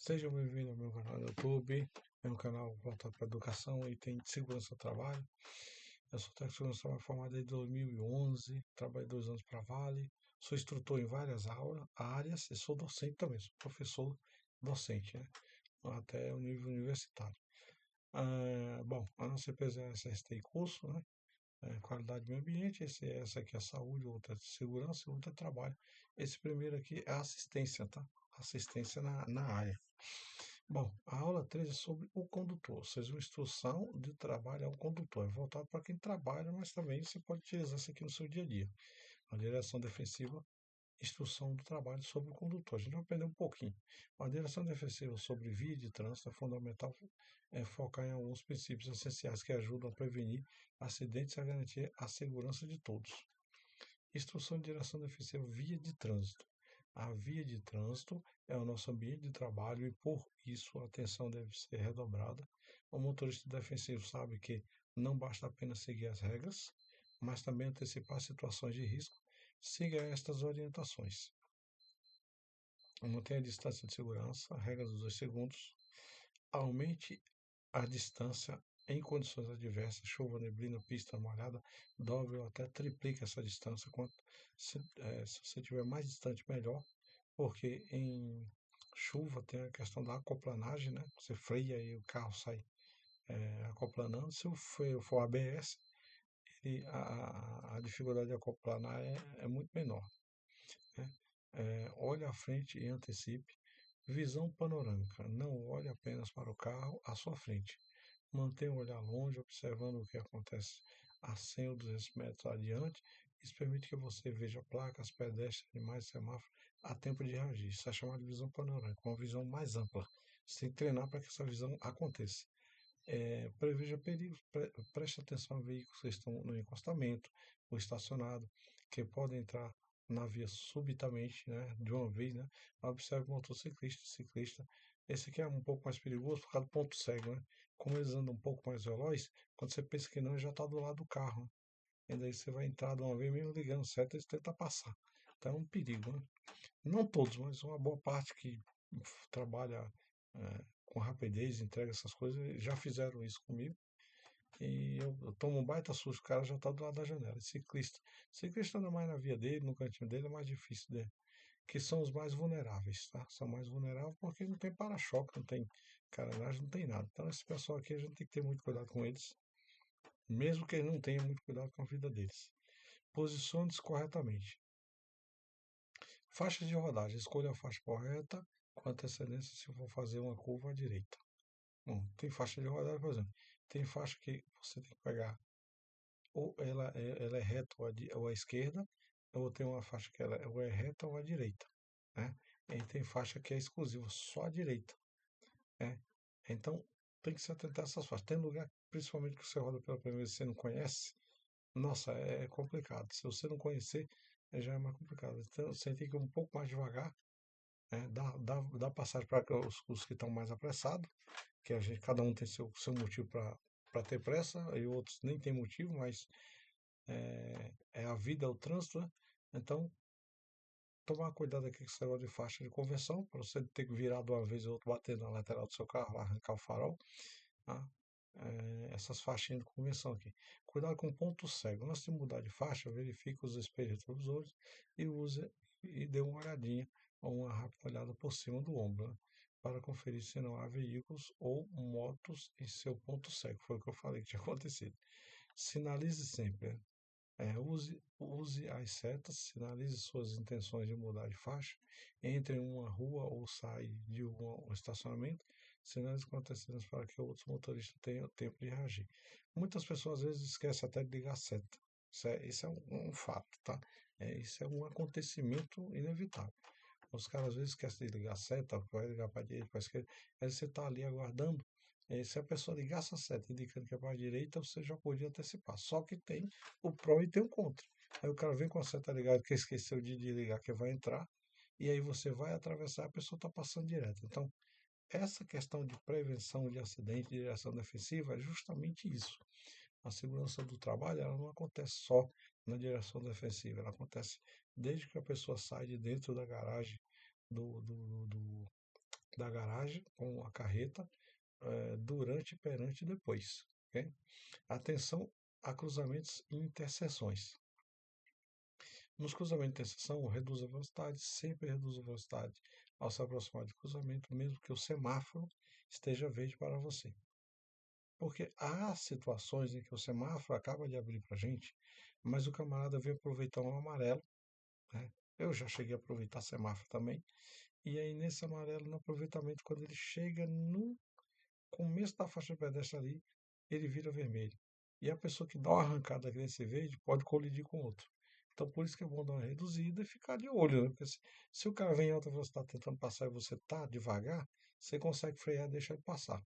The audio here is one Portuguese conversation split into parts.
Seja bem-vindo ao meu canal do YouTube. É um canal voltado para educação e tem segurança do trabalho. Eu sou técnico de segurança do trabalho formado em 2011, trabalhei 2 anos para a Vale, sou instrutor em várias áreas e sou docente também, sou professor docente, né? Até o nível universitário. Bom, a nossa empresa é a SST Curso, né? Qualidade do meio ambiente, essa aqui é saúde, outra é segurança e outra é trabalho. Esse primeiro aqui é assistência, tá? Assistência na área. Bom, a aula 3 é sobre o condutor, ou seja, uma instrução de trabalho ao condutor. É voltado para quem trabalha, mas também você pode utilizar isso aqui no seu dia a dia. A direção defensiva, instrução do trabalho sobre o condutor. A gente vai aprender um pouquinho. A direção defensiva sobre via de trânsito é fundamental focar em alguns princípios essenciais que ajudam a prevenir acidentes e a garantir a segurança de todos. Instrução de direção defensiva via de trânsito. A via de trânsito é o nosso ambiente de trabalho e, por isso, a atenção deve ser redobrada. O motorista defensivo sabe que não basta apenas seguir as regras, mas também antecipar situações de risco. Siga estas orientações. Mantenha a distância de segurança, a regra dos 2 segundos. Aumente a distância em condições adversas, chuva, neblina, pista molhada, dobre ou até triplique essa distância. Se você estiver mais distante, melhor, porque em chuva tem a questão da aquaplanagem, né? Você freia e o carro sai aquaplanando. Se o freio for ABS, a dificuldade de aquaplanar é muito menor, né? Olhe à frente e antecipe. Visão panorâmica. Não olhe apenas para o carro à sua frente. Mantenha o olhar longe, observando o que acontece a 100 ou 200 metros adiante. Isso permite que você veja placas, pedestres, animais, semáforos a tempo de reagir. Isso é chamado de visão panorâmica, uma visão mais ampla. Você tem que treinar para que essa visão aconteça. Preveja perigos, preste atenção a veículos que estão no encostamento ou estacionado, que podem entrar na via subitamente, né, de uma vez, né? Observe o motociclista, ciclista. Esse aqui é um pouco mais perigoso por causa do ponto cego, né? Como eles andam um pouco mais veloz, quando você pensa que não, ele já está do lado do carro, né? E daí você vai entrar de uma vez, mesmo ligando certo, eles tentam passar. Então é um perigo, né? Não todos, mas uma boa parte que trabalha com rapidez, entrega essas coisas, já fizeram isso comigo. E eu tomo um baita susto, o cara já está do lado da janela. Ciclista. Ciclista anda mais na via dele, no cantinho dele, é mais difícil dele. Que são os mais vulneráveis, tá? São mais vulneráveis porque não tem para-choque, não tem carenagem, não tem nada. Então esse pessoal aqui a gente tem que ter muito cuidado com eles, mesmo que eles não tenham muito cuidado com a vida deles. Posicione-se corretamente. Faixa de rodagem. Escolha a faixa correta com antecedência se for fazer uma curva à direita. Bom, tem faixa de rodagem, por exemplo. Tem faixa que você tem que pegar ou ela é reta ou à esquerda, ou tem uma faixa que ela ou é reta ou à direita, né? E tem faixa que é exclusiva, só à direita, né? Então, tem que se atentar a essas faixas. Tem lugar, principalmente que você roda pela primeira vez e você não conhece, nossa, é complicado. Se você não conhecer, já é mais complicado. Então, você tem que ir um pouco mais devagar, né? Dá passagem para os que estão mais apressados, que a gente, cada um tem seu motivo para ter pressa, e outros nem tem motivo, mas é a vida, é o trânsito, né? Então, tomar cuidado aqui com esse negócio de faixa de conversão, para você ter que virar de uma vez ou outra, bater na lateral do seu carro, arrancar o farol, tá? Essas faixinhas de conversão aqui. Cuidado com ponto cego. Antes de mudar de faixa, verifique os espelhos retrovisores e dê uma olhadinha ou uma rápida olhada por cima do ombro, né? Para conferir se não há veículos ou motos em seu ponto cego. Foi o que eu falei que tinha acontecido. Sinalize sempre, né? Use as setas, sinalize suas intenções de mudar de faixa, entre em uma rua ou sai de um estacionamento, sinalize com antecedência para que outros motoristas tenham tempo de reagir. Muitas pessoas às vezes esquecem até de ligar a seta. Isso é um fato, tá? Isso é um acontecimento inevitável. Os caras às vezes esquecem de ligar a seta, vai ligar para a direita, para a esquerda, aí você está ali aguardando. Se a pessoa ligasse a seta indicando que é para a direita, você já podia antecipar. Só que tem o pró e tem o contra. Aí o cara vem com a seta ligada que esqueceu de ligar que vai entrar, e aí você vai atravessar, a pessoa está passando direto. Então, essa questão de prevenção de acidente, de direção defensiva, é justamente isso. A segurança do trabalho, ela não acontece só na direção defensiva, ela acontece desde que a pessoa sai de dentro da garagem do da garagem com a carreta durante, perante e depois. Ok? Atenção a cruzamentos e interseções. Nos cruzamentos de interseção, reduz a velocidade, sempre reduz a velocidade ao se aproximar de cruzamento, mesmo que o semáforo esteja verde para você. Porque há situações em que o semáforo acaba de abrir para a gente, mas o camarada vem aproveitar um amarelo, né? Eu já cheguei a aproveitar semáforo também. E aí, nesse amarelo, no aproveitamento, quando ele chega no começo da faixa de pedestre ali, ele vira vermelho. E a pessoa que dá uma arrancada aqui nesse verde pode colidir com outro. Então, por isso que é bom dar uma reduzida e ficar de olho, né? Porque se o cara vem em alta velocidade tentando passar e você tá devagar, você consegue frear e deixar ele passar.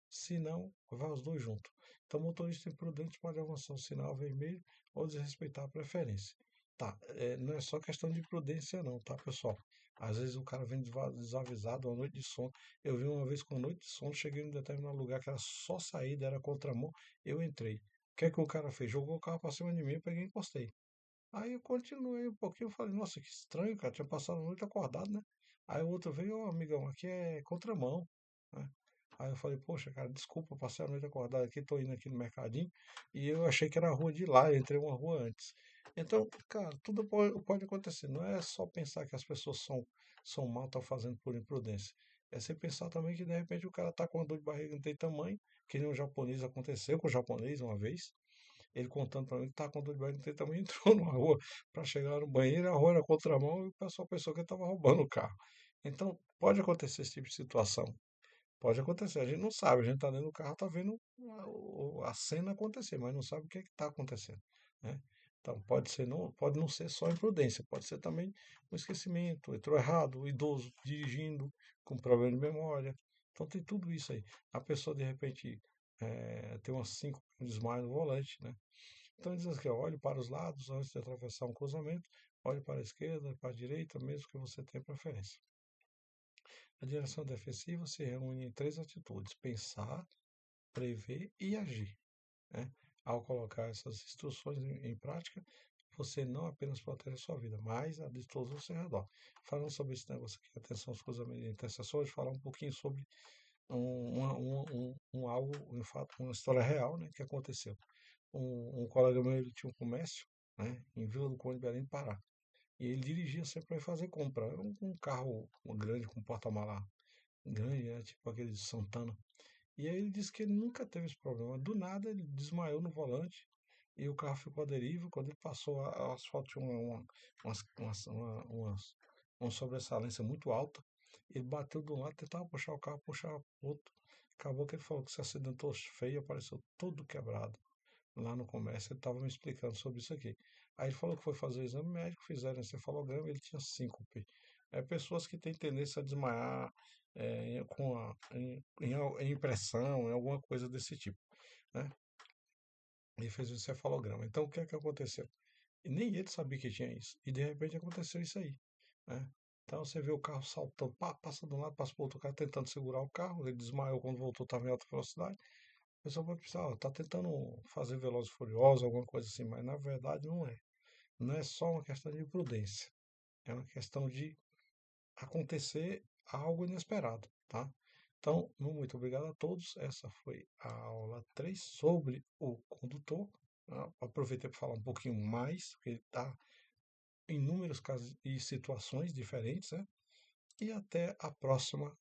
Se não, vai os dois juntos. Então, o motorista imprudente pode avançar o sinal vermelho ou desrespeitar a preferência. Tá, não é só questão de prudência não, tá, pessoal? Às vezes o cara vem desavisado, uma noite de sono. Eu vi uma vez com uma noite de sono, cheguei em um determinado lugar que era só saída, era contramão, eu entrei. O que é que o cara fez? Jogou o carro pra cima de mim, eu peguei e encostei. Aí eu continuei um pouquinho, eu falei, nossa, que estranho, cara, tinha passado a noite acordado, né? Aí o outro veio, ô amigão, aqui é contramão, né? Aí eu falei, poxa, cara, desculpa, eu passei a noite acordado aqui, tô indo aqui no mercadinho, e eu achei que era a rua de lá, eu entrei uma rua antes. Então, cara, tudo pode acontecer, não é só pensar que as pessoas são mal, estão fazendo por imprudência. É você pensar também que de repente o cara tá com uma dor de barriga, não tem tamanho, que nem um japonês aconteceu com o japonês uma vez, ele contando para mim que estava com dor de barriga, ele também entrou numa rua para chegar no banheiro, a rua era contramão e o pessoal pensou que ele estava roubando o carro. Então, pode acontecer esse tipo de situação. Pode acontecer. A gente não sabe, a gente está dentro do carro, está vendo a cena acontecer, mas não sabe o que está acontecendo, né? Então, pode não ser só imprudência, pode ser também um esquecimento, entrou errado, o idoso dirigindo com problema de memória. Então, tem tudo isso aí. A pessoa, de repente, tem umas 5 desmaios no volante, né? Então diz assim, ó, olhe para os lados antes de atravessar um cruzamento, olhe para a esquerda, para a direita, mesmo que você tenha preferência. A direção defensiva se reúne em três atitudes: pensar, prever e agir, né? Ao colocar essas instruções em prática, você não apenas protege a sua vida, mas a de todos ao seu redor. Falando sobre esse negócio aqui, atenção aos cruzamentos de interseções, falar um pouquinho sobre algo, um fato, uma história real, né, que aconteceu. Um colega meu, ele tinha um comércio, né, em Vila do Conde, Belém do Pará. E ele dirigia sempre para ir fazer compra. Era um carro grande, com porta-mala grande, né, tipo aquele de Santana. E aí ele disse que ele nunca teve esse problema. Do nada ele desmaiou no volante e o carro ficou à deriva. Quando ele passou, o asfalto tinha uma sobressalência muito alta. Ele bateu de um lado, tentava puxar o carro, puxar o outro. Acabou que ele falou que se acidentou feio, apareceu todo quebrado lá no comércio. Ele estava me explicando sobre isso aqui. Aí ele falou que foi fazer o exame médico, fizeram encefalograma e ele tinha síncope. Pessoas que têm tendência a desmaiar em impressão, em alguma coisa desse tipo, né? Ele fez o encefalograma. Então, o que é que aconteceu? E nem ele sabia que tinha isso. E de repente aconteceu isso aí, né? Então você vê o carro saltando, pá, passa de um lado, passa para o outro, o cara tentando segurar o carro, ele desmaiou quando voltou, estava em alta velocidade. O pessoal pode pensar, ó, tá tentando fazer Velozes e Furiosos, alguma coisa assim, mas na verdade não é. Não é só uma questão de prudência, é uma questão de acontecer algo inesperado, tá? Então, muito obrigado a todos. Essa foi a aula 3 sobre o condutor. Aproveitei para falar um pouquinho mais, porque ele está em inúmeros casos e situações diferentes, né? E até a próxima